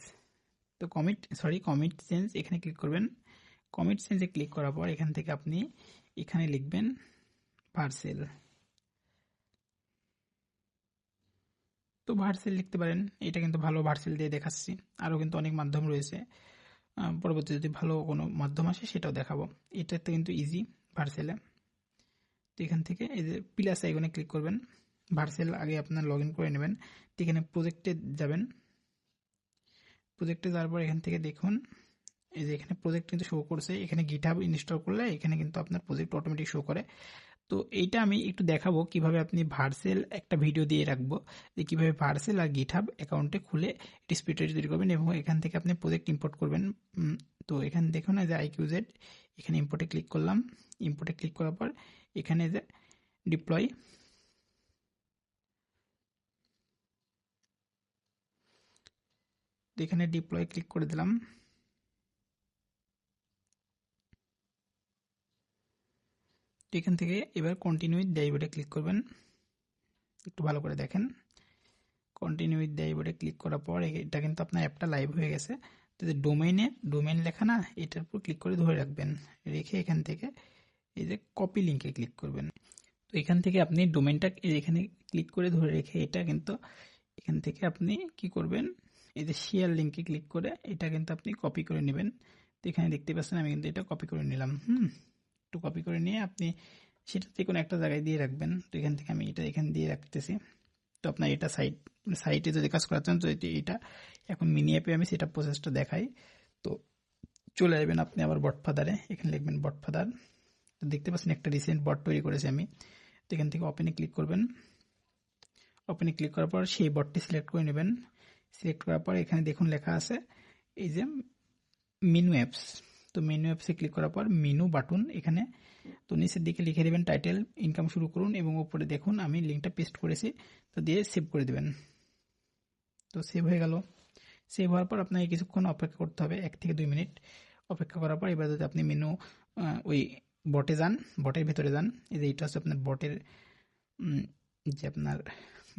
তো কমিট চেঞ্জ এখানে ক্লিক করবেন। কমিট চেঞ্জে ক্লিক করার পর এখান থেকে আপনি এখানে লিখবেন ভার্সেল। তো ভার্সেল লিখতে পারেন, এটা কিন্তু ভালো ভার্সেল দিয়ে দেখাচ্ছি। আরও কিন্তু অনেক মাধ্যম রয়েছে, পরবর্তী যদি ভালো কোনো মাধ্যম আসে সেটাও দেখাবো। এটাতে কিন্তু ইজি ভার্সেলে। তো এখান থেকে এই যে প্লাস আইকনে ক্লিক করবেন। ভার্সেল আগে আপনার লগ ইন করে নেবেন। তো এখানে প্রজেক্টে যাবেন। প্রজেক্টে যাওয়ার পর এখান থেকে দেখুন এই যে এখানে প্রজেক্ট কিন্তু শো করছে। এখানে গিটহাব ইনস্টল করলে এখানে কিন্তু আপনার প্রজেক্ট অটোমেটিক শো করে। তো এইটা আমি একটু দেখাবো কিভাবে আপনি ভার্সেল একটা ভিডিও দিয়ে রাখবো যে কিভাবে ভার্সেল আর গিটহাব অ্যাকাউন্টে খুলে রেসপিরেটরি তৈরি করবেন এবং এখান থেকে আপনি প্রজেক্ট ইম্পোর্ট করবেন। তো এখানে দেখুন যে IQZ, এখানে ইম্পোর্টে ক্লিক করলাম। ইম্পোর্টে ক্লিক করার পর এখানে যে ডিপ্লয়, তো এখানে ডিপ্লয় ক্লিক করে দিলাম। তো এখান থেকে এবার কন্টিনিউ উইথ ড্যাশবোর্ডে ক্লিক করবেন। একটু ভালো করে দেখেন, কন্টিনিউ উইথ ড্যাশবোর্ডে ক্লিক করার পর এটা কিন্তু আপনার অ্যাপটা লাইভ হয়ে গেছে। তো যে ডোমেইন লেখা না, এটার উপর ক্লিক করে ধরে রাখবেন। রেখে এখান থেকে এই যে কপি লিঙ্কে ক্লিক করবেন। তো এখান থেকে আপনি ডোমেইনটা এখানে ক্লিক করে ধরে রেখে এটা কিন্তু এখান থেকে আপনি কি করবেন, এই যে শেয়ার লিঙ্কে ক্লিক করে এটা কিন্তু আপনি কপি করে নেবেন। তো এখানে দেখতে পাচ্ছেন আমি কিন্তু এটা কপি করে নিলাম। একটু কপি করে নিয়ে আপনি সেটাতে কোনো একটা জায়গায় দিয়ে রাখবেন। তো এখান থেকে আমি এটা এখানে দিয়ে রাখতেছি। তো আপনার এটা সাইটে যদি কাজ করাচ্ছেন তো এটা এখন মিনি অ্যাপে আমি সেটা প্রসেসটা দেখাই। তো চলে আসবেন আপনি আবার বটফাদারে, এখানে লিখবেন বটফাদার। তো দেখতে পাচ্ছেন একটা রিসেন্ট বট তৈরি করেছি আমি। তো এখান থেকে ওপেনে ক্লিক করবেন। ওপেনে ক্লিক করার পর সেই বটটি সিলেক্ট করে নেবেন। সিলেক্ট করার পর এখানে দেখুন লেখা আছে এই যে মেনু অ্যাপস। তো মেনু অ্যাপসে ক্লিক করার পর মেনু বাটন এখানে, তো নিচের দিকে লিখে দেবেন টাইটেল ইনকাম শুরু করুন এবং উপরে দেখুন আমি লিঙ্কটা পেস্ট করেছি, তো দিয়ে সেভ করে দেবেন। তো সেভ হয়ে গেল। সেভ হওয়ার পর আপনাকে কিছুক্ষণ অপেক্ষা করতে হবে, 1 থেকে 2 মিনিট অপেক্ষা করার পর এবার যদি আপনি মেনু ওই বটে যান, বটের ভেতরে যান, এই যে এটা হচ্ছে আপনার বটের যে আপনার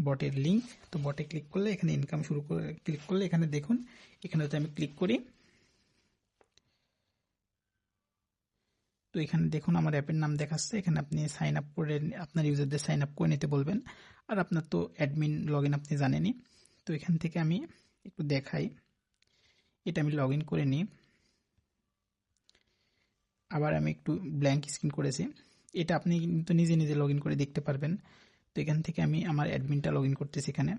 বটের লিঙ্ক। তো বটে ক্লিক করলে এখানে ইনকাম শুরু করে ক্লিক করলে এখানে দেখুন, এখানে যদি আমি ক্লিক করি তো এখানে দেখুন আমার অ্যাপের নাম দেখাচ্ছে। এখানে আপনি সাইন আপ করে আপনার ইউজারদের সাইন আপ করে নিতে বলবেন। আর আপনার তো অ্যাডমিন লগ ইন আপনি জানেনই। তো এখান থেকে আমি একটু দেখাই, এটা আমি লগ ইন করে নিই। আবার আমি একটু ব্ল্যাঙ্ক স্ক্রিন করেছি, এটা আপনি কিন্তু নিজে নিজে লগ ইন করে দেখতে পারবেন। তো এখান থেকে আমি আমার অ্যাডমিনটা লগ ইন করতেছি এখানে।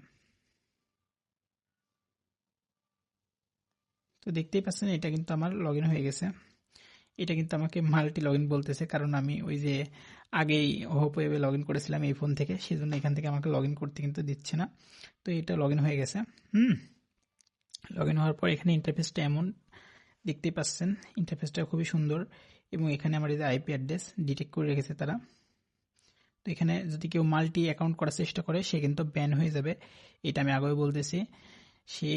তো দেখতেই পাচ্ছেন এটা কিন্তু আমার লগ ইন হয়ে গেছে। এটা কিন্তু আমাকে মাল্টি লগ ইন বলতেছে, কারণ আমি ওই যে আগেই হোপ ওয়েবে লগ ইন করেছিলাম এই ফোন থেকে, সেজন্য এখান থেকে আমাকে লগ ইন করতে কিন্তু দিচ্ছে না। তো এটা লগ ইন হয়ে গেছে। লগ ইন হওয়ার পর এখানে ইন্টারফেসটা এমন দেখতেই পাচ্ছেন, ইন্টারফেসটা খুবই সুন্দর এবং এখানে আমার এই যে আইপি অ্যাড্রেস ডিটেক্ট করে রেখেছে তারা। তো এখানে যদি কেউ মাল্টি অ্যাকাউন্ট করার চেষ্টা করে সে কিন্তু ব্যান হয়ে যাবে, এটা আমি আগেও বলতেছি। সে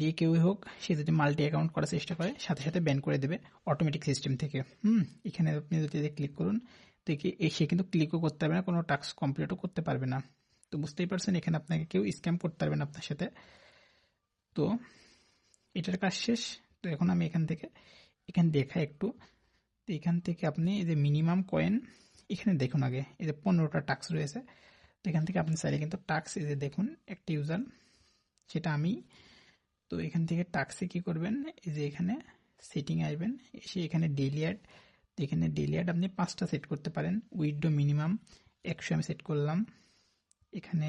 যে কেউই হোক, সে যদি মাল্টি অ্যাকাউন্ট করার চেষ্টা করে সাথে সাথে ব্যান করে দেবে অটোমেটিক সিস্টেম থেকে। এখানে আপনি যদি ক্লিক করুন তো সে কিন্তু ক্লিকও করতে পারবে না, কোনো টাস্ক কমপ্লিটও করতে পারবে না। তো বুঝতেই পারছেন এখানে আপনাকে কেউ স্ক্যাম করতে পারবে না আপনার সাথে। তো এটার কাজ শেষ। তো এখন আমি এখানে দেখা একটু, তো এখান থেকে আপনি এই যে মিনিমাম কয়েন এখানে দেখুন, আগে এই যে 15টা টাস্ক রয়েছে। তো এখান থেকে আপনি চাইলে কিন্তু টাস্ক এই যে দেখুন একটা ইউজার, সেটা আমি তো এখান থেকে টাস্কে কি করবেন, এই যে এখানে সেটিং আসবেন, এসে এখানে ডেইলি অ্যাড, তো এখানে ডেইলি অ্যাড আপনি 5টা সেট করতে পারেন। উইথড্র মিনিমাম 100 আমি সেট করলাম। এখানে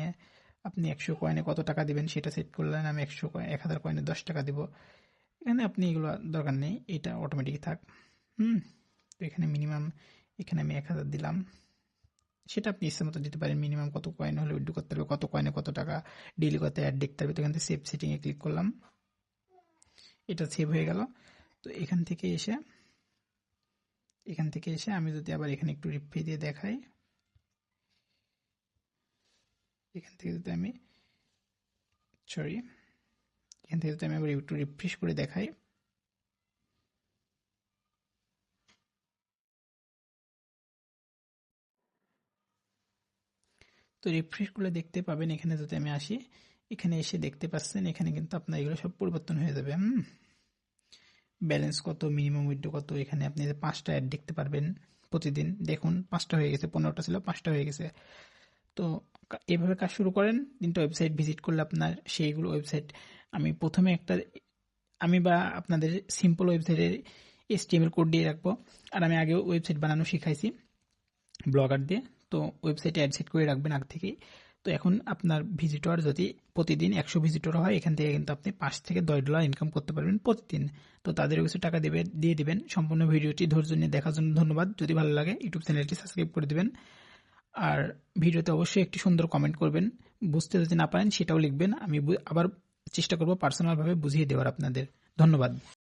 আপনি 100 কয়েনে কত টাকা দিবেন সেটা সেট করলেন, আমি 1000 কয়েনে 10 টাকা দিব। এখানে আপনি এগুলো দরকার নেই, এটা অটোমেটিক থাক। তো এখানে মিনিমাম, এখানে আমি 1000 দিলাম, সেটা আপনি ইচ্ছা মতো দিতে পারেন। মিনিমাম কত কয়েন হলে উইথড্র করতে হবে, কত কয়েনে কত টাকা, ডেইলি কত অ্যাড দেখতে হবে। তো এখান থেকে সেভ সেটিংয়ে ক্লিক করলাম, এটা সেভ হয়ে গেল। তো এখান থেকে এসে আমি যদি আবার এখানে একটু রিপ্লাই দিয়ে দেখাই, এখান থেকে যদি আমি আবার একটু রিফ্রেশ করে দেখাই, তো রিফ্রেশ করলে দেখতে পাবেন এখানে যদি আমি আসি, এখানে এসে দেখতে পাচ্ছেন এখানে কিন্তু আপনার এগুলো সব পরিবর্তন হয়ে যাবে। ব্যালেন্স কত, মিনিমাম উইথড্র কত, এখানে আপনি 5টা অ্যাড দেখতে পারবেন প্রতিদিন। দেখুন 5টা হয়ে গেছে, 15টা ছিল 5টা হয়ে গেছে। তো এভাবে কাজ শুরু করেন। 3টা ওয়েবসাইট ভিজিট করলে আপনার সেইগুলো ওয়েবসাইট, আমি প্রথমে বা আপনাদের সিম্পল ওয়েবসাইটের HTML কোড দিয়ে রাখবো। আর আমি আগে ওয়েবসাইট বানানো শিখাইছি ব্লগার দিয়ে, তো ওয়েবসাইটে অ্যাড সেট করে রাখবেন আগ থেকেই। তো এখন আপনার ভিজিটর যদি প্রতিদিন 100 ভিজিটর হয়, এখান থেকে কিন্তু আপনি $5 থেকে $10 ইনকাম করতে পারবেন প্রতিদিন। তো তাদেরও কিছু টাকা দিয়ে দিবেন। সম্পূর্ণ ভিডিওটি ধৈর্য নিয়ে দেখার জন্য ধন্যবাদ। যদি ভালো লাগে ইউটিউব চ্যানেলটি সাবস্ক্রাইব করে দিবেন। আর ভিডিওতে অবশ্যই একটি সুন্দর কমেন্ট করবেন। বুঝতে যদি না পারেন সেটাও লিখবেন, আমি আবার চেষ্টা করব পার্সোনালভাবে বুঝিয়ে দেওয়ার আপনাদের। ধন্যবাদ।